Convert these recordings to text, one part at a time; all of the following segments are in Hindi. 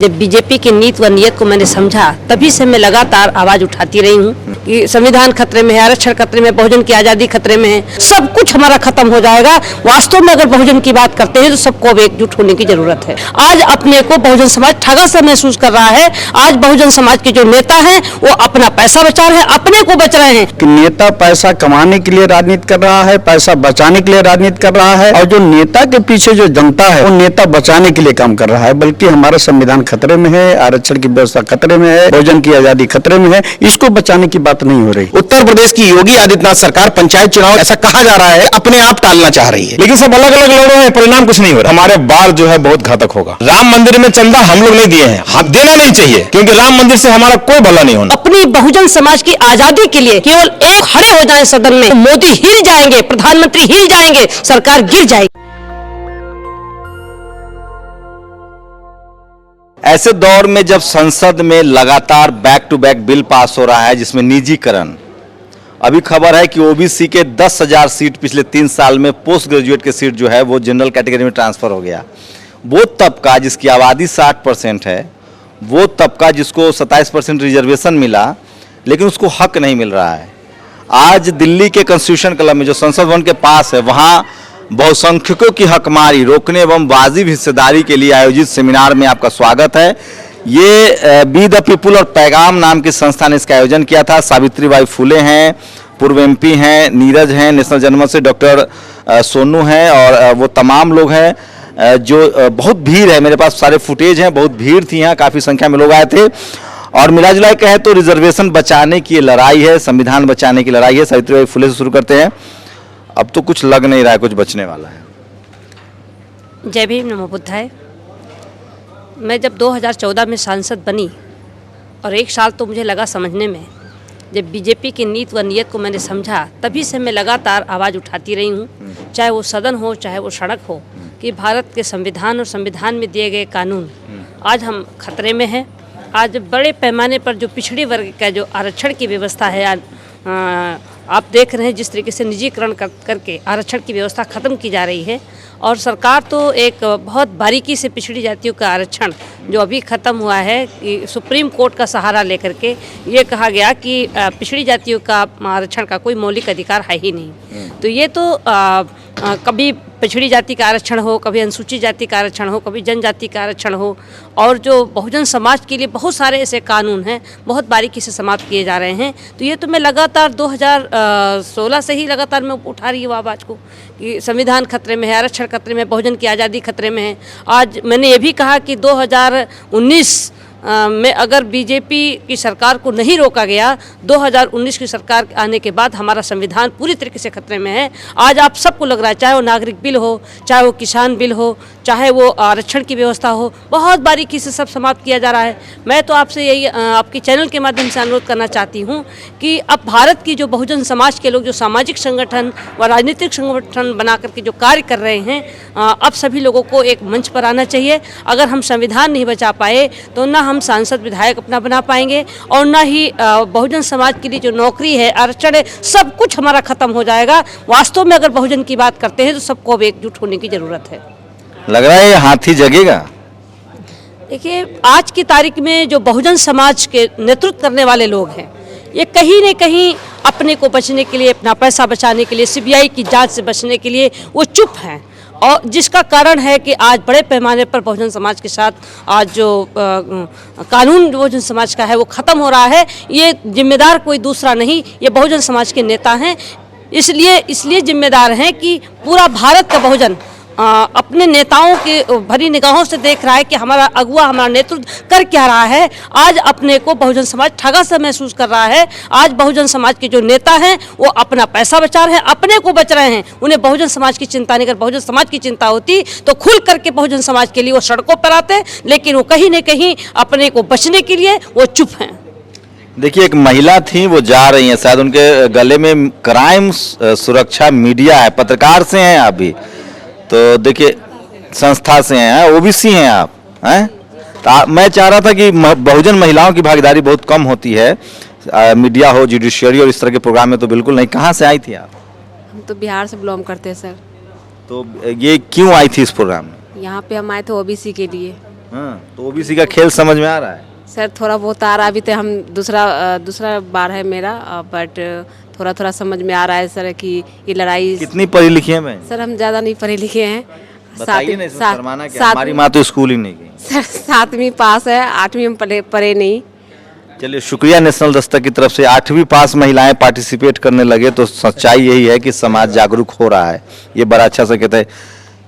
जब बीजेपी की नीति व नीयत को मैंने समझा, तभी से मैं लगातार आवाज उठाती रही हूँ कि संविधान खतरे में है, आरक्षण खतरे में, बहुजन की आजादी खतरे में है, सब कुछ हमारा खत्म हो जाएगा। वास्तव में अगर बहुजन की बात करते हैं तो सबको अब एकजुट होने की जरूरत है। आज अपने को बहुजन समाज ठगा सा महसूस कर रहा है। आज बहुजन समाज के जो नेता हैं वो अपना पैसा बचा रहे हैं, अपने को बच रहे हैं। कि नेता पैसा कमाने के लिए राजनीति कर रहा है, पैसा बचाने के लिए राजनीति कर रहा है, और जो नेता के पीछे जो जनता है वो नेता बचाने के लिए काम कर रहा है। बल्कि हमारा संविधान खतरे में है, आरक्षण की व्यवस्था खतरे में है, बहुजन की आजादी खतरे में है, इसको बचाने की बात नहीं हो रही। उत्तर प्रदेश की योगी आदित्यनाथ सरकार पंचायत चुनाव ऐसा कहा जा रहा है अपने आप टालना चाह रही है, लेकिन सब अलग अलग लड़ रहे हैं, परिणाम कुछ नहीं हो रहा। हमारे बार जो है बहुत घातक होगा। राम मंदिर में चंदा हम लोग नहीं दिए हैं, हम देना नहीं चाहिए, क्योंकि राम मंदिर से हमारा कोई भला नहीं होना। अपनी बहुजन समाज की आजादी के लिए केवल एक खड़े हो जाए सदन में, मोदी हिल जाएंगे, प्रधानमंत्री हिल जाएंगे, सरकार गिर जाएगी। ऐसे दौर में जब संसद में लगातार back to back bill pass हो रहा है जिसमें निजीकरण, अभी खबर है कि ओबीसी के 10,000 सीट पिछले 3 साल में पोस्ट ग्रेजुएट के सीट जो है वो जनरल कैटेगरी में ट्रांसफर हो गया। वो तबका जिसकी आबादी 60% है, वो तबका जिसको 27% रिजर्वेशन मिला, लेकिन उसको हक नहीं मिल रहा है। आज दिल्ली के कॉन्स्टिट्यूशन क्लब में जो संसद भवन के पास है, वहाँ बहुसंख्यकों की हकमारी रोकने एवं वाजिब हिस्सेदारी के लिए आयोजित सेमिनार में आपका स्वागत है। ये बी द पीपुल और पैगाम नाम की संस्था ने इसका आयोजन किया था। सावित्रीबाई फुले हैं, पूर्व एमपी हैं, नीरज हैं, नेशनल जनमत से डॉक्टर सोनू हैं, और वो तमाम लोग हैं। जो बहुत भीड़ है, मेरे पास सारे फुटेज हैं, बहुत भीड़ थी यहाँ, काफ़ी संख्या में लोग आए थे। और मिला जुला कहे तो रिजर्वेशन बचाने की लड़ाई है, संविधान बचाने की लड़ाई है। सावित्रीबाई फुले से शुरू करते हैं। अब तो कुछ लग नहीं रहा है कुछ बचने वाला है। जय भीम, नमो बुद्धाय। मैं जब 2014 में सांसद बनी, और 1 साल तो मुझे लगा समझने में, जब बीजेपी की नीति व नीयत को मैंने समझा, तभी से मैं लगातार आवाज़ उठाती रही हूँ, चाहे वो सदन हो, चाहे वो सड़क हो, कि भारत के संविधान और संविधान में दिए गए कानून आज हम खतरे में हैं। आज बड़े पैमाने पर जो पिछड़ी वर्ग का जो आरक्षण की व्यवस्था है, आप देख रहे हैं जिस तरीके से निजीकरण करके आरक्षण की व्यवस्था ख़त्म की जा रही है। और सरकार तो एक बहुत बारीकी से पिछड़ी जातियों का आरक्षण जो अभी ख़त्म हुआ है, कि सुप्रीम कोर्ट का सहारा लेकर के ये कहा गया कि पिछड़ी जातियों का आरक्षण का कोई मौलिक अधिकार है ही नहीं। तो ये तो कभी पिछड़ी जाति का आरक्षण हो, कभी अनुसूचित जाति का आरक्षण हो, कभी जनजाति का आरक्षण हो, और जो बहुजन समाज के लिए बहुत सारे ऐसे कानून हैं बहुत बारीकी से समाप्त किए जा रहे हैं। तो ये तो मैं लगातार 2016 से ही लगातार मैं उठा रही हूँ आवाज़ को कि संविधान खतरे में है, आरक्षण खतरे में, बहुजन की आज़ादी खतरे में है। आज मैंने ये भी कहा कि 2019 में अगर बीजेपी की सरकार को नहीं रोका गया, 2019 की सरकार आने के बाद हमारा संविधान पूरी तरीके से खतरे में है। आज आप सबको लग रहा है, चाहे वो नागरिक बिल हो, चाहे वो किसान बिल हो, चाहे वो आरक्षण की व्यवस्था हो, बहुत बारीकी से सब समाप्त किया जा रहा है। मैं तो आपसे यही आपकी चैनल के माध्यम से अनुरोध करना चाहती हूँ कि अब भारत की जो बहुजन समाज के लोग जो सामाजिक संगठन व राजनीतिक संगठन बना करके जो कार्य कर रहे हैं, अब सभी लोगों को एक मंच पर आना चाहिए। अगर हम संविधान नहीं बचा पाए तो ना हम सांसद विधायक अपना बना पाएंगे, और ना ही बहुजन समाज के लिए जो नौकरी है, आरक्षण है, सब कुछ हमारा खत्म हो जाएगा। वास्तव में अगर बहुजन की बात करते हैं तो सबको अब एकजुट होने की जरूरत है। लग रहा है ये हाथी जगेगा। देखिए, आज की तारीख में जो बहुजन समाज के नेतृत्व करने वाले लोग हैं, ये कहीं न कहीं अपने को बचने के लिए, अपना पैसा बचाने के लिए, सीबीआई की जांच से बचने के लिए वो चुप हैं। और जिसका कारण है कि आज बड़े पैमाने पर बहुजन समाज के साथ आज जो कानून बहुजन समाज का है वो ख़त्म हो रहा है। ये जिम्मेदार कोई दूसरा नहीं, ये बहुजन समाज के नेता हैं। इसलिए जिम्मेदार हैं कि पूरा भारत का बहुजन अपने नेताओं के भरी निगाहों से देख रहा है कि हमारा अगुवा, हमारा नेतृत्व कर क्या रहा है। आज अपने को बहुजन समाज ठगा सा महसूस कर रहा है। आज बहुजन समाज के जो नेता हैं वो अपना पैसा बचा रहे हैं, अपने को बच रहे हैं। उन्हें बहुजन समाज की चिंता नहीं। अगर बहुजन समाज की चिंता होती तो खुल करके बहुजन समाज के लिए वो सड़कों पर आते, लेकिन वो कहीं न कहीं अपने को बचने के लिए वो चुप हैं। देखिए, एक महिला थी, वो जा रही हैं, शायद उनके गले में क्राइम सुरक्षा मीडिया है, पत्रकार से हैं आप भी, तो देखिए संस्था से हैं, ओबीसी हैं आप, हैं? तो मैं चाह रहा था कि बहुजन महिलाओं की भागीदारी बहुत कम होती है, मीडिया हो, जुडिशियरी और इस तरह के प्रोग्राम में तो बिल्कुल नहीं। कहाँ से आई थी आप? हम तो बिहार से बिलोंग करते हैं सर। तो ये क्यों आई थी इस प्रोग्राम में? यहाँ पे हम आए थे ओबीसी के लिए। हाँ, तो ओबीसी का खेल समझ में आ रहा है। सर थोड़ा बहुत आ रहा है, अभी तो हम दूसरा बार है मेरा, बट थोड़ा थोड़ा समझ में आ रहा है सर कि ये लड़ाई। कितनी पढ़ी लिखी है मैं? सर हम ज़्यादा नहीं पढ़े लिखे हैं। बताइए ना, इसमें शर्माना क्या? हमारी माँ तो स्कूल ही नहीं गई। सर 7वीं पास है, 8वीं हम पढ़े नहीं। चलिए, शुक्रिया नेशनल दस्तक की तरफ से। 8वीं पास महिलाएं पार्टिसिपेट करने लगे तो सच्चाई यही है कि समाज जागरूक हो रहा है। ये बड़ा अच्छा संकेत है।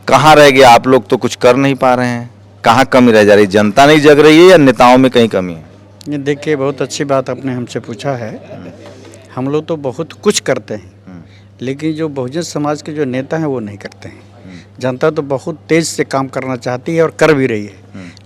कहाँ रह गए आप लोग, तो कुछ कर नहीं पा रहे हैं? कहाँ कमी रह जा रही? जनता नहीं जग रही है या नेताओं में कहीं कमी है? ये देखिए, बहुत अच्छी बात आपने हमसे पूछा है। हम लोग तो बहुत कुछ करते हैं, लेकिन जो बहुजन समाज के जो नेता हैं वो नहीं करते हैं। जनता तो बहुत तेज़ से काम करना चाहती है और कर भी रही है,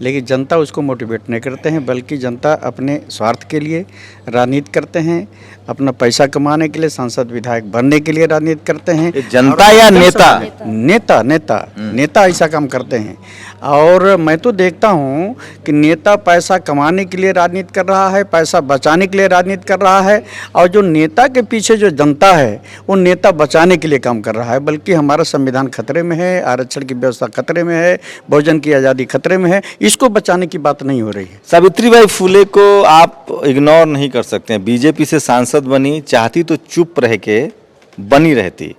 लेकिन जनता उसको मोटिवेट नहीं करते हैं, बल्कि जनता अपने स्वार्थ के लिए राजनीति करते हैं, अपना पैसा कमाने के लिए, सांसद विधायक बनने के लिए राजनीति करते हैं। ये जनता या नेता? नेता ऐसा काम करते हैं। और मैं तो देखता हूँ कि नेता पैसा कमाने के लिए राजनीति कर रहा है, पैसा बचाने के लिए राजनीति कर रहा है, और जो नेता के पीछे जो जनता है वो नेता बचाने के लिए काम कर रहा है। बल्कि हमारा संविधान खतरे में है, आरक्षण की व्यवस्था खतरे में है, बहुजन की आज़ादी खतरे में है, इसको बचाने की बात नहीं हो रही है। सावित्रीबाई फुले को आप इग्नोर नहीं कर सकते हैं। बीजेपी से सांसद बनी, चाहती तो चुप रह के बनी रहती।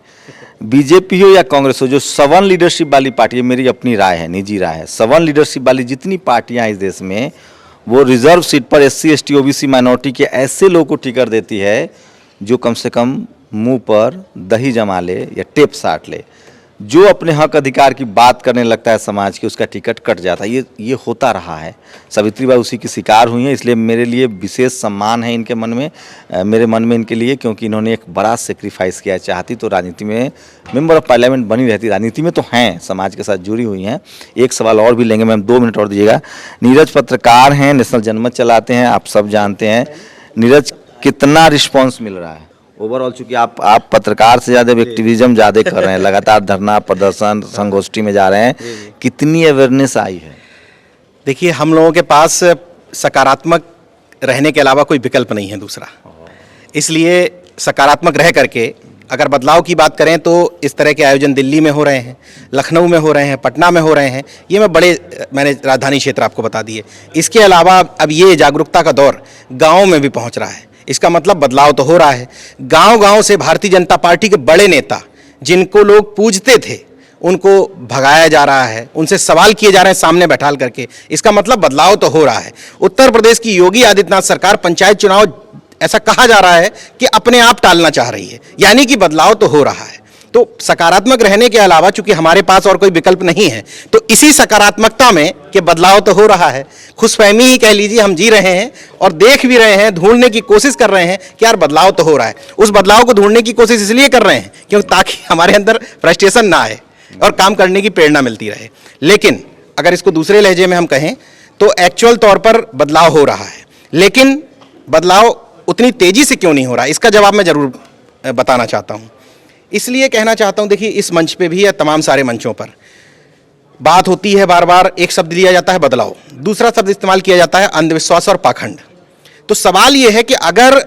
बीजेपी हो या कांग्रेस हो, जो सवर्ण लीडरशिप वाली पार्टी है, मेरी अपनी राय है, निजी राय है, सवर्ण लीडरशिप वाली जितनी पार्टियां इस देश में, वो रिजर्व सीट पर SC ST OBC माइनॉरिटी के ऐसे लोगों को टिकट देती है जो कम से कम मुंह पर दही जमा ले या टेप साट ले। जो अपने हक अधिकार की बात करने लगता है समाज की, उसका टिकट कट जाता है। ये होता रहा है। सावित्रीबाई उसी की शिकार हुई हैं, इसलिए मेरे लिए विशेष सम्मान है इनके मन में, मेरे मन में इनके लिए, क्योंकि इन्होंने एक बड़ा सेक्रीफाइस किया। चाहती तो राजनीति में मेंबर ऑफ पार्लियामेंट बनी रहती, राजनीति में तो हैं, समाज के साथ जुड़ी हुई हैं। एक सवाल और भी लेंगे मैम, 2 मिनट और दीजिएगा। नीरज पत्रकार हैं, नेशनल जनमत चलाते हैं, आप सब जानते हैं। नीरज, कितना रिस्पॉन्स मिल रहा है ओवरऑल? चूंकि आप पत्रकार से ज़्यादा एक्टिविज्म ज़्यादा कर रहे हैं, लगातार धरना प्रदर्शन संगोष्ठी में जा रहे हैं, कितनी अवेयरनेस आई है? देखिए, हम लोगों के पास सकारात्मक रहने के अलावा कोई विकल्प नहीं है दूसरा। इसलिए सकारात्मक रह करके अगर बदलाव की बात करें तो इस तरह के आयोजन दिल्ली में हो रहे हैं, लखनऊ में हो रहे हैं, पटना में हो रहे हैं। ये मैंने राजधानी क्षेत्र आपको बता दिए। इसके अलावा अब ये जागरूकता का दौर गाँव में भी पहुँच रहा है। इसका मतलब बदलाव तो हो रहा है। गांव-गांव से भारतीय जनता पार्टी के बड़े नेता, जिनको लोग पूजते थे, उनको भगाया जा रहा है, उनसे सवाल किए जा रहे हैं सामने बैठाल करके। इसका मतलब बदलाव तो हो रहा है। उत्तर प्रदेश की योगी आदित्यनाथ सरकार पंचायत चुनाव, ऐसा कहा जा रहा है कि अपने आप टालना चाह रही है, यानी कि बदलाव तो हो रहा है। तो सकारात्मक रहने के अलावा चूंकि हमारे पास और कोई विकल्प नहीं है, तो इसी सकारात्मकता में कि बदलाव तो हो रहा है, खुशफहमी ही कह लीजिए, हम जी रहे हैं और देख भी रहे हैं, ढूंढने की कोशिश कर रहे हैं कि यार बदलाव तो हो रहा है। उस बदलाव को ढूंढने की कोशिश इसलिए कर रहे हैं क्योंकि ताकि हमारे अंदर फ्रस्ट्रेशन ना आए और काम करने की प्रेरणा मिलती रहे। लेकिन अगर इसको दूसरे लहजे में हम कहें तो एक्चुअल तौर पर बदलाव हो रहा है, लेकिन बदलाव उतनी तेजी से क्यों नहीं हो रहा, इसका जवाब मैं जरूर बताना चाहता हूँ। इसलिए कहना चाहता हूं, देखिए इस मंच पे भी या तमाम सारे मंचों पर बात होती है, बार बार एक शब्द लिया जाता है बदलाव, दूसरा शब्द इस्तेमाल किया जाता है अंधविश्वास और पाखंड। तो सवाल यह है कि अगर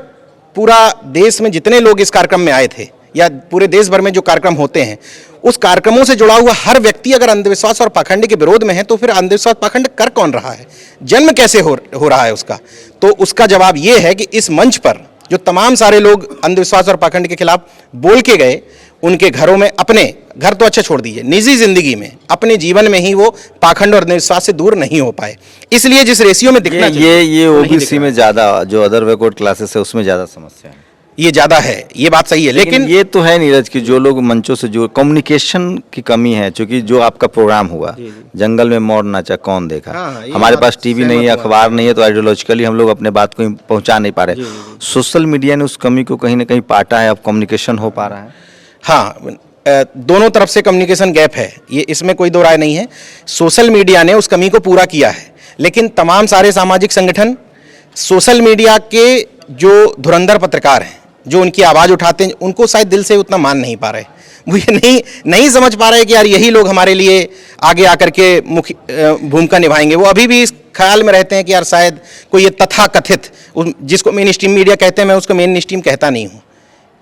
पूरा देश में जितने लोग इस कार्यक्रम में आए थे या पूरे देश भर में जो कार्यक्रम होते हैं, उस कार्यक्रमों से जुड़ा हुआ हर व्यक्ति अगर अंधविश्वास और पाखंड के विरोध में है, तो फिर अंधविश्वास पाखंड कर कौन रहा है, जन्म कैसे हो रहा है उसका? तो उसका जवाब यह है कि इस मंच पर जो तमाम सारे लोग अंधविश्वास और पाखंड के खिलाफ बोल के गए, उनके घरों में, अपने घर तो अच्छा छोड़ दीजिए, निजी जिंदगी में, अपने जीवन में ही वो पाखंड और अंधविश्वास से दूर नहीं हो पाए। इसलिए जिस रेशियो में दिखना ये ओबीसी में ज्यादा, जो अदर बैकवर्ड क्लासेस है उसमें ज्यादा समस्या है, ये ज्यादा है, ये बात सही है। लेकिन ये तो है नीरज की जो लोग मंचों से जो कम्युनिकेशन की कमी है, क्योंकि जो आपका प्रोग्राम हुआ जंगल में मोर नाचा कौन देखा, हमारे पास टीवी नहीं है, अखबार नहीं है, तो आइडियोलॉजिकली हम लोग अपने बात को पहुंचा नहीं पा रहे। सोशल मीडिया ने उस कमी को कहीं ना कहीं पाटा है, अब कम्युनिकेशन हो पा रहा है। हाँ, दोनों तरफ से कम्युनिकेशन गैप है, ये इसमें कोई दो राय नहीं है। सोशल मीडिया ने उस कमी को पूरा किया है, लेकिन तमाम सारे सामाजिक संगठन, सोशल मीडिया के जो धुरंधर पत्रकार हैं, जो उनकी आवाज़ उठाते हैं, उनको शायद दिल से उतना मान नहीं पा रहे। वो ये नहीं समझ पा रहे कि यार यही लोग हमारे लिए आगे आकर के मुख्य भूमिका निभाएंगे। वो अभी भी इस ख्याल में रहते हैं कि यार शायद कोई ये तथाकथित, जिसको मेन स्ट्रीम मीडिया कहते हैं, मैं उसको मेन स्ट्रीम कहता नहीं हूँ,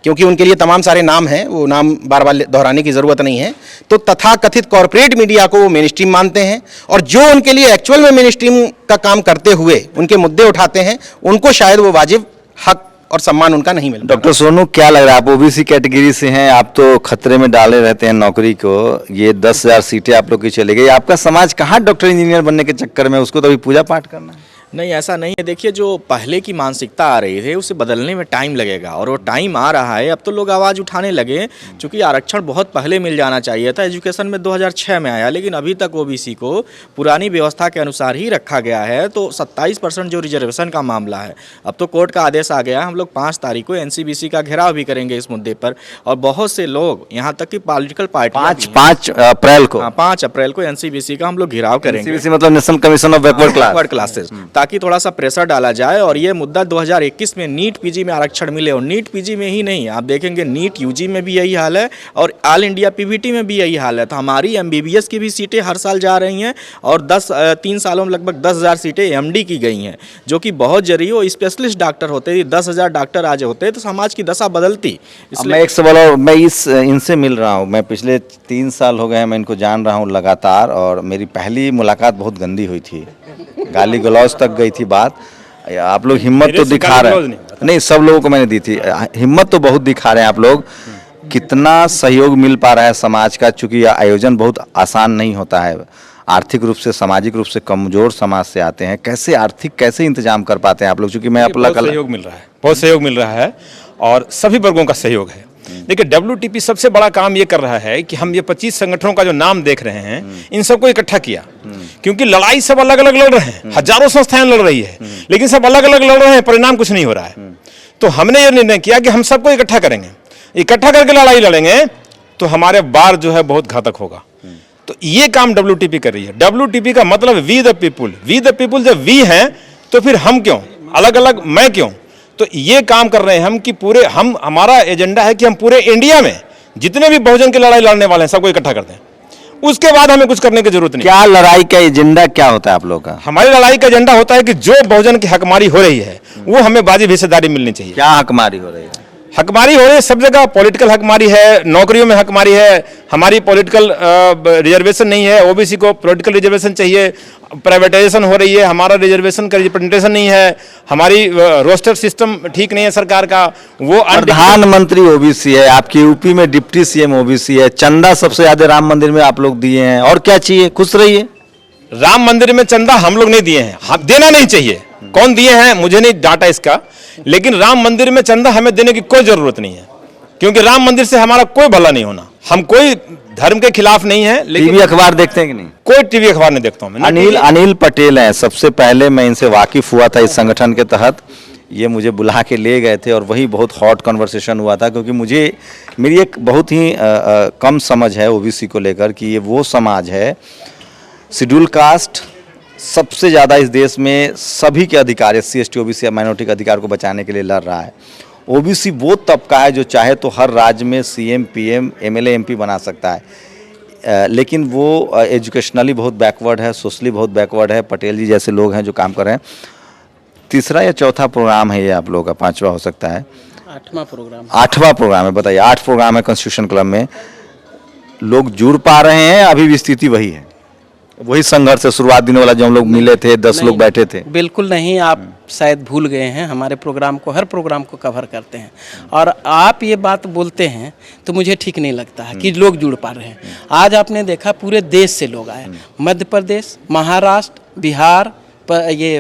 क्योंकि उनके लिए तमाम सारे नाम हैं, वो नाम बार बार दोहराने की ज़रूरत नहीं है। तो तथाकथित कॉरपोरेट मीडिया को वो मेन स्ट्रीम मानते हैं, और जो उनके लिए एक्चुअल में मेन स्ट्रीम का काम करते हुए उनके मुद्दे उठाते हैं, उनको शायद वो वाजिब हक और सम्मान उनका नहीं मिलता। डॉक्टर सोनू, क्या लग रहा है, आप ओबीसी कैटेगरी से हैं, आप तो खतरे में डाले रहते हैं नौकरी को, ये 10,000 सीटें आप लोग की चली गई, आपका समाज कहाँ डॉक्टर इंजीनियर बनने के चक्कर में, उसको तो अभी पूजा पाठ करना है। नहीं, ऐसा नहीं है। देखिए, जो पहले की मानसिकता आ रही है उसे बदलने में टाइम लगेगा, और वो टाइम आ रहा है। अब तो लोग आवाज़ उठाने लगे, क्योंकि आरक्षण बहुत पहले मिल जाना चाहिए था। एजुकेशन में 2006 में आया, लेकिन अभी तक ओबीसी को पुरानी व्यवस्था के अनुसार ही रखा गया है। तो 27% जो रिजर्वेशन का मामला है, अब तो कोर्ट का आदेश आ गया। हम लोग 5 तारीख को एनसीबीसी का घेराव भी करेंगे इस मुद्दे पर, और बहुत से लोग, यहाँ तक कि पॉलिटिकल पार्टी 5 अप्रैल को 5 अप्रैल को एनसीबीसी का हम लोग घेराव करेंगे। NCBC मतलब national commission of backward classes, ताकि थोड़ा सा प्रेशर डाला जाए। और ये मुद्दा 2021 में नीट पीजी में आरक्षण मिले, और नीट पीजी में ही नहीं, आप देखेंगे नीट यूजी में भी यही हाल है, और ऑल इंडिया पीवीटी में भी यही हाल है। तो हमारी एमबीबीएस की भी सीटें हर साल जा रही हैं, और 3 सालों में लगभग 10,000 सीटें एमडी की गई हैं, जो कि बहुत जरूरी हो। स्पेशलिस्ट डॉक्टर होते, 10,000 डॉक्टर आज होते तो समाज की दशा बदलती। मैं एक सवाल और, मैं इनसे मिल रहा हूँ, मैं पिछले 3 साल हो गए हैं, मैं इनको जान रहा हूँ लगातार, और मेरी पहली मुलाकात बहुत गंदी हुई थी, गाली गलौज तक गई थी बात। आप लोग हिम्मत तो दिखा रहे हैं, नहीं सब लोगों को मैंने दी थी, हिम्मत तो बहुत दिखा रहे हैं आप लोग। कितना सहयोग मिल पा रहा है समाज का, चूंकि यह आयोजन बहुत आसान नहीं होता है, आर्थिक रूप से, सामाजिक रूप से कमजोर समाज से आते हैं, कैसे इंतजाम कर पाते हैं आप लोग? चूंकि मैं बहुत सहयोग मिल रहा है, बहुत सहयोग मिल रहा है, और सभी वर्गों का सहयोग है। देखिए, WTP सबसे बड़ा काम ये कर रहा है कि हम ये 25 संगठनों का जो नाम देख रहे हैं, इन सबको इकट्ठा किया, क्योंकि लड़ाई सब अलग अलग लड़ रहे हैं, हजारों संस्थाएं लड़ रही है, लेकिन सब अलग अलग लड़ रहे हैं, परिणाम कुछ नहीं हो रहा है। तो हमने ये निर्णय किया कि हम सबको इकट्ठा करेंगे, इकट्ठा करके लड़ाई लड़ेंगे तो हमारे बार जो है बहुत घातक होगा। तो ये काम WTP कर रही है। WTP का मतलब वी द पीपुल, जब वी हैं तो फिर हम क्यों, अलग अलग मैं क्यों? तो ये काम कर रहे हैं हम कि हमारा एजेंडा है कि हम पूरे इंडिया में जितने भी बहुजन की लड़ाई लड़ने वाले हैं सबको इकट्ठा करते हैं, उसके बाद हमें कुछ करने की जरूरत नहीं। क्या लड़ाई का एजेंडा क्या होता है आप लोग का? हमारी लड़ाई का एजेंडा होता है कि जो बहुजन की हकमारी हो रही है वो हमें वाजिब हिस्सेदारी मिलनी चाहिए। क्या हकमारी हो रही है? हकमारी हो रही है सब जगह, पॉलिटिकल हकमारी है, नौकरियों में हकमारी है, हमारी पॉलिटिकल रिजर्वेशन नहीं है, ओबीसी को पॉलिटिकल रिजर्वेशन चाहिए, प्राइवेटाइजेशन हो रही है, हमारा रिजर्वेशन का रिप्रेजेंटेशन नहीं है, हमारी रोस्टर सिस्टम ठीक नहीं है सरकार का, वो प्रधानमंत्री ओबीसी है, आपकी यूपी में डिप्टी सीएम ओबीसी है, चंदा सबसे ज्यादा राम मंदिर में आप लोग दिए हैं, और क्या चाहिए? खुश रहिए। राम मंदिर में चंदा हम लोग नहीं दिए हैं, हम देना नहीं चाहिए, कौन दिए हैं मुझे नहीं डाटा इसका, लेकिन राम मंदिर में चंदा हमें देने की कोई जरूरत नहीं है, क्योंकि राम मंदिर से हमारा कोई भला नहीं होना। हम कोई धर्म के खिलाफ नहीं है, लेकिन टीवी अखबार देखते हैं कि नहीं? कोई टीवी अखबार नहीं देखता हूं मैं। अनिल पटेल हैं, सबसे पहले मैं इनसे वाकिफ हुआ था इस संगठन के तहत, ये मुझे बुला के ले गए थे, और वही बहुत हॉट कन्वर्सेशन हुआ था, क्योंकि मेरी एक बहुत ही कम समझ है ओबीसी को लेकर कि ये वो समाज है, शेड्यूल कास्ट सबसे ज़्यादा इस देश में सभी के अधिकार, SC ST OBC या माइनॉरिटी के अधिकार को बचाने के लिए लड़ रहा है। ओबीसी वो तबका है जो चाहे तो हर राज्य में CM PM MLA MP बना सकता है, लेकिन वो एजुकेशनली बहुत बैकवर्ड है, सोशली बहुत बैकवर्ड है। पटेल जी जैसे लोग हैं जो काम कर रहे हैं। तीसरा या चौथा प्रोग्राम है ये आप लोगों का, 5वां हो सकता है? 8वां प्रोग्राम है। बताइए, 8 प्रोग्राम है कॉन्स्टिट्यूशन क्लब में, लोग जुड़ पा रहे हैं? अभी भी स्थिति वही है, वही संघर्ष है शुरुआत दिन वाला जो हम लोग मिले थे, 10 लोग बैठे थे? बिल्कुल नहीं, आप शायद भूल गए हैं, हमारे प्रोग्राम को, हर प्रोग्राम को कवर करते हैं, और आप ये बात बोलते हैं तो मुझे ठीक नहीं लगता है कि लोग जुड़ पा रहे हैं। आज आपने देखा पूरे देश से लोग आए, मध्य प्रदेश, महाराष्ट्र, बिहार, ये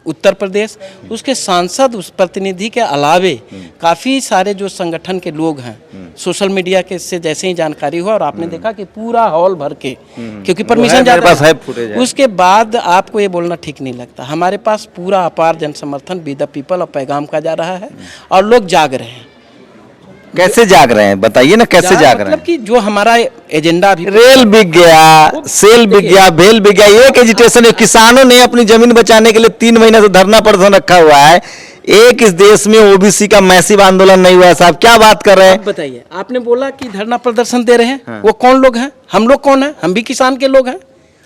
उत्तर प्रदेश, उसके सांसद, उस प्रतिनिधि के अलावे काफ़ी सारे जो संगठन के लोग हैं, सोशल मीडिया के से जैसे ही जानकारी हुआ, और आपने देखा कि पूरा हॉल भर के, क्योंकि परमिशन ज़्यादा है, उसके बाद आपको ये बोलना ठीक नहीं लगता। हमारे पास पूरा अपार जन समर्थन वी द पीपल और पैगाम का जा रहा है, और लोग जाग रहे हैं। कैसे जाग रहे हैं बताइए ना, कैसे जाग रहे हैं? मतलब कि जो हमारा एजेंडा अभी, रेल बिक गया, सेल बिक गया, भेल बिक गया, एक एजिटेशन है। किसानों ने अपनी जमीन बचाने के लिए 3 महीने से धरना प्रदर्शन रखा हुआ है, एक इस देश में ओबीसी का मैसिव आंदोलन नहीं हुआ है। साहब क्या बात कर रहे हैं? बताइए, आपने बोला कि धरना प्रदर्शन दे रहे हैं, वो कौन लोग हैं? हम लोग कौन है? हम भी किसान के लोग हैं,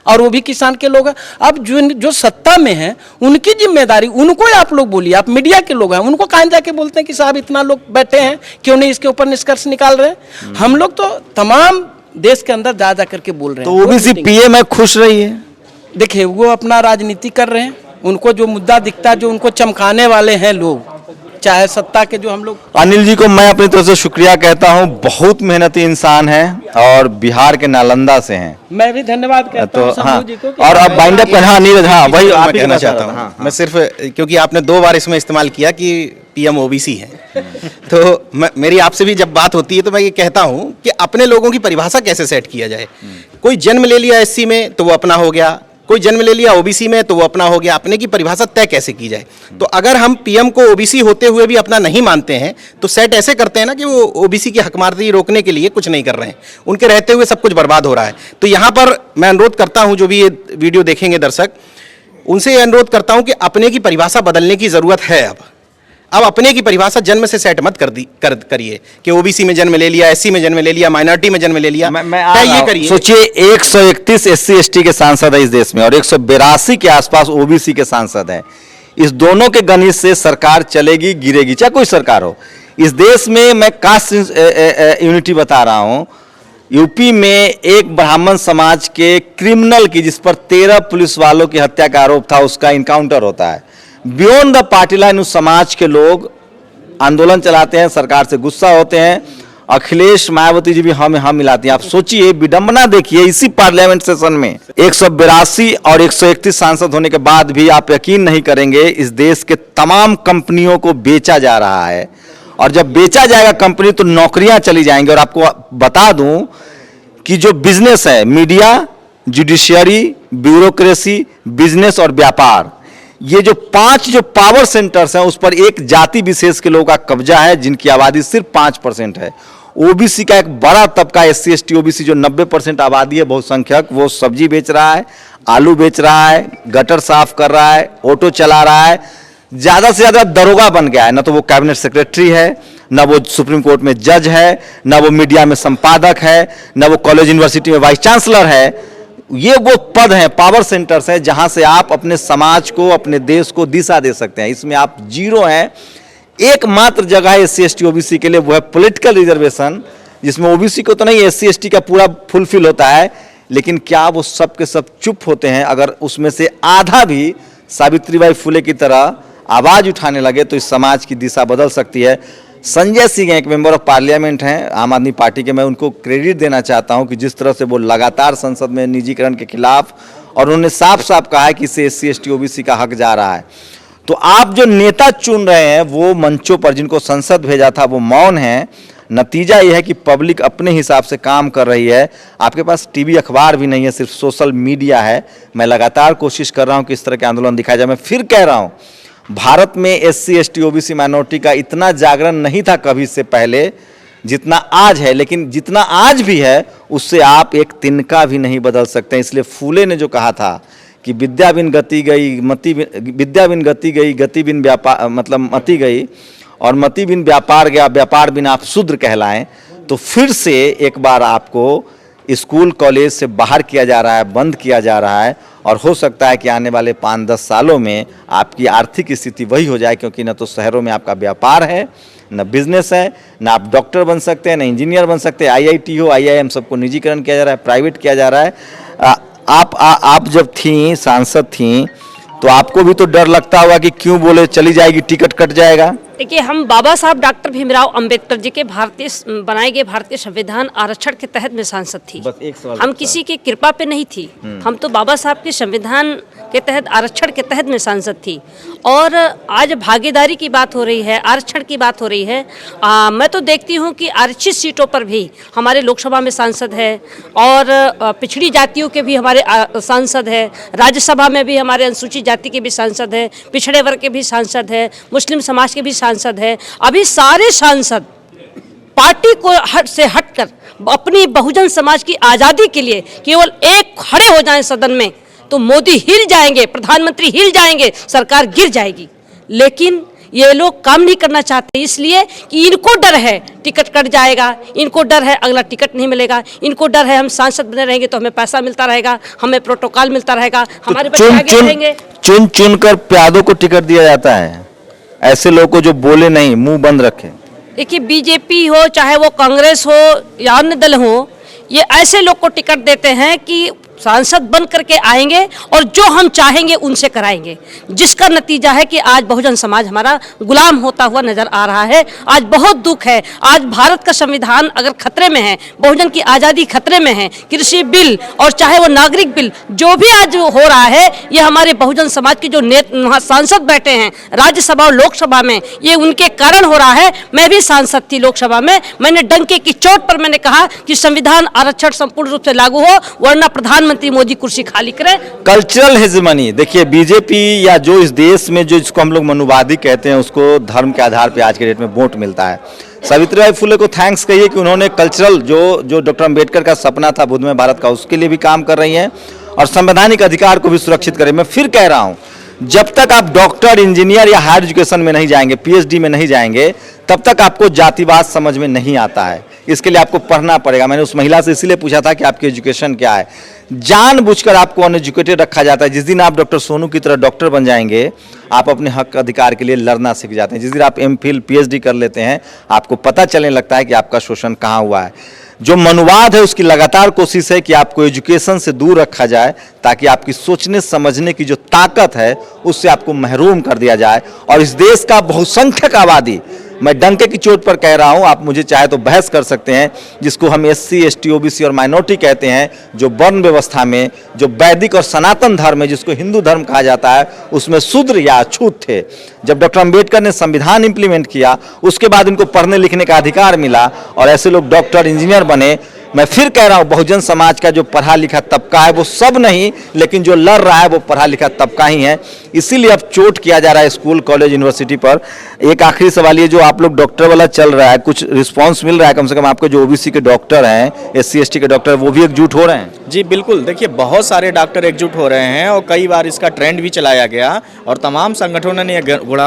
और वो भी किसान के लोग हैं। अब जो सत्ता में है उनकी जिम्मेदारी, उनको ही आप लोग बोलिए, आप मीडिया के लोग हैं, उनको कहाँ जाके बोलते हैं कि साहब इतना लोग बैठे हैं, क्यों नहीं इसके ऊपर निष्कर्ष निकाल रहे हैं। हम लोग तो तमाम देश के अंदर जा करके बोल रहे हैं। तो ओबीसी पीएम है, खुश रही है। देखिए वो अपना राजनीति कर रहे हैं, उनको जो मुद्दा दिखता है, जो उनको चमकाने वाले हैं लोग, चाहे सत्ता के जो हम लोग। अनिल जी को मैं अपनी तरफ से शुक्रिया कहता हूं, बहुत मेहनती इंसान है और बिहार के नालंदा से हैं। मैं भी धन्यवाद कहता हूं तो हाँ, शंभू जी को। और अब बाइंड अप हाँ नीरज, हाँ वही आप ही कहना चाहता हूँ। मैं सिर्फ क्योंकि आपने 2 बार इसमें इस्तेमाल किया कि पीएम ओबीसी है तो मेरी आपसे भी जब बात होती है तो मैं ये कहता हूँ कि अपने लोगों की परिभाषा कैसे सेट किया जाए। कोई जन्म ले लिया एससी में तो वो अपना हो गया, कोई जन्म ले लिया ओबीसी में तो वो अपना हो गया। अपने की परिभाषा तय कैसे की जाए। तो अगर हम पीएम को ओबीसी होते हुए भी अपना नहीं मानते हैं तो सेट ऐसे करते हैं ना कि वो ओबीसी की हकमार्दी रोकने के लिए कुछ नहीं कर रहे हैं, उनके रहते हुए सब कुछ बर्बाद हो रहा है। तो यहाँ पर मैं अनुरोध करता हूँ, जो भी ये वीडियो देखेंगे दर्शक, उनसे ये अनुरोध करता हूँ कि अपने की परिभाषा बदलने की ज़रूरत है। अब अपने की परिभाषा जन्म से सेट मत करिए कि ओबीसी में जन्म ले लिया, एससी में जन्म ले लिया, माइनॉरिटी में जन्म ले लिया। ये करिए। सोचिए 131 एससी एसटी के सांसद है इस देश में और 182 के आसपास ओबीसी के सांसद हैं। इस दोनों के गणित से सरकार चलेगी गिरेगी, चाहे कोई सरकार हो। इस देश में मैं कास्ट यूनिटी बता रहा हूं। यूपी में एक ब्राह्मण समाज के क्रिमिनल की, जिस पर 13 पुलिस वालों की हत्या का आरोप था, उसका इनकाउंटर होता है। बियॉन्ड द पार्टी लाइन उस समाज के लोग आंदोलन चलाते हैं, सरकार से गुस्सा होते हैं। अखिलेश मायावती जी भी हम मिलाती हैं। आप सोचिए, विडंबना देखिए, इसी पार्लियामेंट सेशन में 182 और 131 सांसद होने के बाद भी आप यकीन नहीं करेंगे, इस देश के तमाम कंपनियों को बेचा जा रहा है। और जब बेचा जाएगा कंपनी तो नौकरियां चली जाएंगी। और आपको बता दूं कि जो बिजनेस है, मीडिया, जुडिशियरी, ब्यूरोक्रेसी, बिजनेस और व्यापार, ये जो 5 जो पावर सेंटर्स हैं, उस पर एक जाति विशेष के लोगों का कब्जा है, जिनकी आबादी सिर्फ 5% है। ओबीसी का एक बड़ा तबका, एससी एसटी ओबीसी जो 90% आबादी है, बहुसंख्यक, वो सब्जी बेच रहा है, आलू बेच रहा है, गटर साफ कर रहा है, ऑटो चला रहा है, ज्यादा से ज्यादा दरोगा बन गया है। ना तो वो कैबिनेट सेक्रेटरी है, ना वो सुप्रीम कोर्ट में जज है, ना वो मीडिया में संपादक है, ना वो कॉलेज यूनिवर्सिटी में वाइस चांसलर है। ये वो पद हैं, पावर सेंटर्स हैं, जहां से आप अपने समाज को, अपने देश को दिशा दे सकते हैं। इसमें आप जीरो हैं। एकमात्र जगह है एससी एसटी ओबीसी के लिए, वो है पॉलिटिकल रिजर्वेशन, जिसमें ओबीसी को तो नहीं, एससी एसटी का पूरा फुलफिल होता है। लेकिन क्या वो सब के सब चुप होते हैं? अगर उसमें से आधा भी सावित्रीबाई फुले की तरह आवाज उठाने लगे तो इस समाज की दिशा बदल सकती है। संजय सिंह एक मेंबर ऑफ पार्लियामेंट हैं आम आदमी पार्टी के, मैं उनको क्रेडिट देना चाहता हूं कि जिस तरह से वो लगातार संसद में निजीकरण के खिलाफ, और उन्होंने साफ साफ कहा है कि इससे एससी एसटी ओबीसी का हक जा रहा है। तो आप जो नेता चुन रहे हैं वो मंचों पर, जिनको संसद भेजा था, वो मौन है। नतीजा ये है कि पब्लिक अपने हिसाब से काम कर रही है। आपके पास टीवी अखबार भी नहीं है, सिर्फ सोशल मीडिया है। मैं लगातार कोशिश कर रहा हूँ कि इस तरह के आंदोलन दिखाया जाए। मैं फिर कह रहा हूँ, भारत में एससी एसटी ओबीसी माइनॉरिटी का इतना जागरण नहीं था कभी से पहले जितना आज है। लेकिन जितना आज भी है उससे आप एक तिनका भी नहीं बदल सकते। इसलिए फूले ने जो कहा था कि विद्या बिन गति गई, विद्या बिन गति गई, गति बिन व्यापार, मतलब मति गई, और मति बिन व्यापार गया, व्यापार बिन आप शूद्र कहलाएं। तो फिर से एक बार आपको स्कूल कॉलेज से बाहर किया जा रहा है, बंद किया जा रहा है। और हो सकता है कि आने वाले 5-10 सालों में आपकी आर्थिक स्थिति वही हो जाए, क्योंकि न तो शहरों में आपका व्यापार है, न बिजनेस है, न आप डॉक्टर बन सकते हैं, न इंजीनियर बन सकते हैं। आईआईटी हो, आईआईएम, सबको निजीकरण किया जा रहा है, प्राइवेट किया जा रहा है। आप जब थीं, सांसद थीं, तो आपको भी तो डर लगता होगा कि क्यों बोले चली जाएगी, टिकट कट जाएगा। देखिए, हम बाबा साहब डॉक्टर भीमराव अंबेडकर जी के बनाए गए भारतीय संविधान आरक्षण के तहत में सांसद थी। बस एक सवाल हम किसी की कृपा पे नहीं थी, हम तो बाबा साहब के संविधान के तहत, आरक्षण के तहत में सांसद थी। और आज भागीदारी की बात हो रही है, आरक्षण की बात हो रही है। मैं तो देखती हूँ कि आरक्षित सीटों पर भी हमारे लोकसभा में सांसद है, और पिछड़ी जातियों के भी हमारे सांसद है, राज्यसभा में भी हमारे अनुसूचित जाति के भी सांसद है, पिछड़े वर्ग के भी सांसद है, मुस्लिम समाज के भी सांसद है। अभी सारे सांसद पार्टी को से हटकर अपनी बहुजन समाज की आज़ादी के लिए केवल एक खड़े हो जाएं सदन में, तो मोदी हिल जाएंगे, प्रधानमंत्री हिल जाएंगे, सरकार गिर जाएगी। लेकिन ये लोग काम नहीं करना चाहते, इसलिए कि इनको डर है टिकट कट जाएगा, इनको डर है अगला टिकट नहीं मिलेगा, इनको डर है हम सांसद बने रहेंगे तो हमें पैसा मिलता रहेगा, हमें प्रोटोकॉल मिलता रहेगा, हमारे बच्चे आगे बढ़ेंगे। चुन चुन कर प्यादों को टिकट दिया जाता है, ऐसे लोगों को जो बोले नहीं, मुंह बंद रखे। देखिए बीजेपी हो चाहे वो कांग्रेस हो या अन्य दल हो, ये ऐसे लोग को टिकट देते हैं कि सांसद बन करके आएंगे और जो हम चाहेंगे उनसे कराएंगे, जिसका नतीजा है कि आज बहुजन समाज हमारा गुलाम होता हुआ नजर आ रहा है। आज बहुत दुख है, आज भारत का संविधान अगर खतरे में है, बहुजन की आज़ादी खतरे में है, कृषि बिल और चाहे वो नागरिक बिल जो भी आज हो रहा है, ये हमारे बहुजन समाज के जो सांसद बैठे हैं राज्यसभा और लोकसभा में, ये उनके कारण हो रहा है। मैं भी सांसद थी लोकसभा में, मैंने डंके की चोट पर मैंने कहा कि संविधान आरक्षण संपूर्ण रूप से लागू हो, वरना प्रधानमंत्री मोदी कुर्सी खाली करें। कल्चरल हेजेमनी, देखिए बीजेपी या जो इस देश में जो जिसको हम लोग मनुवादी कहते हैं, उसको धर्म के आधार पे आज के डेट में वोट मिलता है। सावित्रीबाई फुले को थैंक्स कहिए कि उन्होंने कल्चरल जो डॉक्टर अंबेडकर का सपना था बुद्धमय भारत का, उसके लिए भी काम कर रही हैं और संवैधानिक अधिकार को भी सुरक्षित करें। मैं फिर कह रहा हूं, जब तक आप डॉक्टर, इंजीनियर या हायर एजुकेशन में नहीं जाएंगे, पीएचडी में नहीं जाएंगे, तब तक आपको जातिवाद समझ में नहीं आता है। इसके लिए आपको पढ़ना पड़ेगा। मैंने उस महिला से इसीलिए पूछा था कि आपकी एजुकेशन क्या है। जानबूझकर आपको अनएजुकेटेड रखा जाता है। जिस दिन आप डॉक्टर सोनू की तरह डॉक्टर बन जाएंगे, आप अपने हक अधिकार के लिए लड़ना सीख जाते हैं। जिस दिन आप एमफिल, पीएचडी कर लेते हैं, आपको पता चलने लगता है कि आपका शोषण कहाँ हुआ है। जो मनुवाद है उसकी लगातार कोशिश है कि आपको एजुकेशन से दूर रखा जाए, ताकि आपकी सोचने समझने की जो ताकत है उससे आपको महरूम कर दिया जाए। और इस देश का बहुसंख्यक आबादी, मैं डंके की चोट पर कह रहा हूं, आप मुझे चाहे तो बहस कर सकते हैं, जिसको हम एससी, एसटी, ओबीसी और माइनॉरिटी कहते हैं, जो वर्ण व्यवस्था में, जो वैदिक और सनातन धर्म है, जिसको हिंदू धर्म कहा जाता है, उसमें शूद्र या अछूत थे। जब डॉक्टर अंबेडकर ने संविधान इंप्लीमेंट किया, उसके बाद इनको पढ़ने लिखने का अधिकार मिला और ऐसे लोग डॉक्टर, इंजीनियर बने। मैं फिर कह रहा हूं, बहुजन समाज का जो पढ़ा लिखा तबका है वो सब नहीं, लेकिन जो लड़ रहा है वो पढ़ा लिखा तबका ही है। इसीलिए अब चोट किया जा रहा है स्कूल, कॉलेज, यूनिवर्सिटी पर। एक आखिरी सवाल, ये जो आप लोग डॉक्टर वाला चल रहा है, कुछ रिस्पांस मिल रहा है? कम से कम आपके जो ओबीसी के डॉक्टर हैं, एससी, एसटी के डॉक्टर, वो भी एकजुट हो रहे हैं? जी बिल्कुल, देखिए बहुत सारे डॉक्टर एकजुट हो रहे हैं और कई बार इसका ट्रेंड भी चलाया गया और तमाम संगठनों ने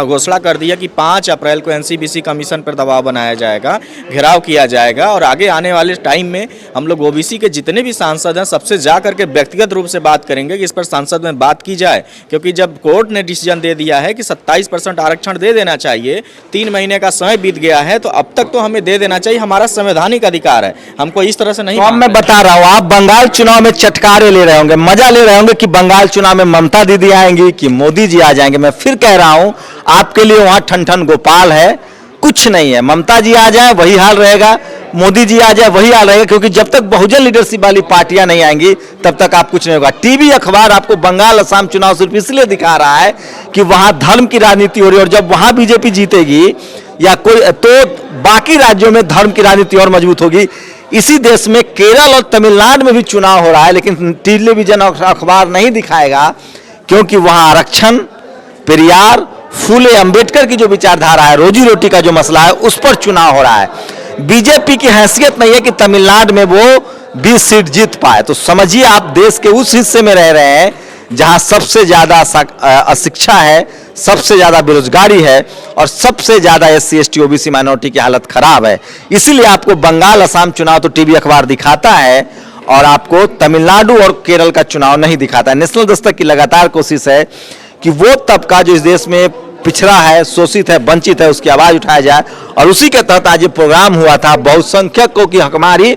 घोषणा कर दिया कि 5 अप्रैल को एनसीबीसी कमीशन पर दबाव बनाया जाएगा, घेराव किया जाएगा और आगे आने वाले टाइम में हम लोग ओबीसी के जितने भी सांसद हैं सबसे जा करके व्यक्तिगत रूप से बात करेंगे कि इस पर सांसद में बात की जाए। क्योंकि जब कोर्ट ने डिसीजन दे दिया है कि 27% आरक्षण दे देना चाहिए, 3 महीने का समय बीत गया है, तो अब तक तो हमें दे देना चाहिए, हमारा संवैधानिक अधिकार है, हमको इस तरह से नहीं। तो अब मैं बता रहा हूं, आप बंगाल चुनाव में चटकारे ले रहे होंगे, मजा ले रहे होंगे कि बंगाल चुनाव में ममता दीदी आएंगी कि मोदी जी आ जाएंगे। मैं फिर कह रहा हूं, आपके लिए वहां ठन ठन गोपाल है, कुछ नहीं है। ममता जी आ जाए वही हाल रहेगा, मोदी जी आ जाए वही हाल रहेगा, क्योंकि जब तक बहुजन लीडरशिप वाली पार्टियां नहीं आएंगी तब तक आप कुछ नहीं होगा। टीवी अखबार आपको बंगाल, असम चुनाव सिर्फ इसलिए दिखा रहा है कि वहां धर्म की राजनीति हो रही है, और जब वहां बीजेपी जीतेगी या कोई, तो बाकी राज्यों में धर्म की राजनीति और मजबूत होगी। इसी देश में केरल और तमिलनाडु में भी चुनाव हो रहा है, लेकिन टेलीविजन और अखबार नहीं दिखाएगा, क्योंकि वहां आरक्षण, पेरियार, फूले, अंबेडकर की जो विचारधारा है, रोजी रोटी का जो मसला है, उस पर चुनाव हो रहा है। बीजेपी की हैसियत नहीं है कि तमिलनाडु में वो 20 सीट जीत पाए। तो समझिए, आप देश के उस हिस्से में रह रहे हैं जहां सबसे ज्यादा अशिक्षा है, सबसे ज्यादा बेरोजगारी है और सबसे ज्यादा एससी, एसटी, ओबीसी, माइनॉरिटी की हालत खराब है। इसीलिए आपको बंगाल, असम चुनाव तो टीवी अखबार दिखाता है और आपको तमिलनाडु और केरल का चुनाव नहीं दिखाता है। नेशनल दस्तक की लगातार कोशिश है कि वो तबका जो इस देश में पिछड़ा है, शोषित है, वंचित है, उसकी आवाज उठाया जाए। और उसी के तहत आज ये प्रोग्राम हुआ था, बहुसंख्यकों की हकमारी।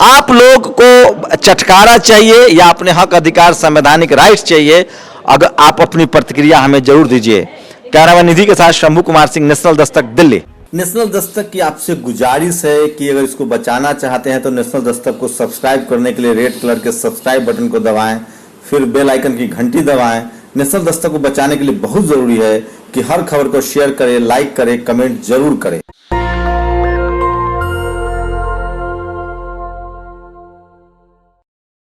आप लोग को चटकारा चाहिए या अपने हक अधिकार, संवैधानिक राइट्स चाहिए? अगर आप अपनी प्रतिक्रिया हमें जरूर दीजिए। कैमरामैन निधि के साथ शंभू कुमार सिंह, नेशनल दस्तक, दिल्ली। नेशनल दस्तक की आपसे गुजारिश है कि अगर इसको बचाना चाहते हैं तो नेशनल दस्तक को सब्सक्राइब करने के लिए रेड कलर के सब्सक्राइब बटन को दबाएं, फिर बेल आइकन की घंटी दबाएं। नेशनल दस्तक को बचाने के लिए बहुत जरूरी है कि हर खबर को शेयर करें, लाइक करें, कमेंट जरूर करें।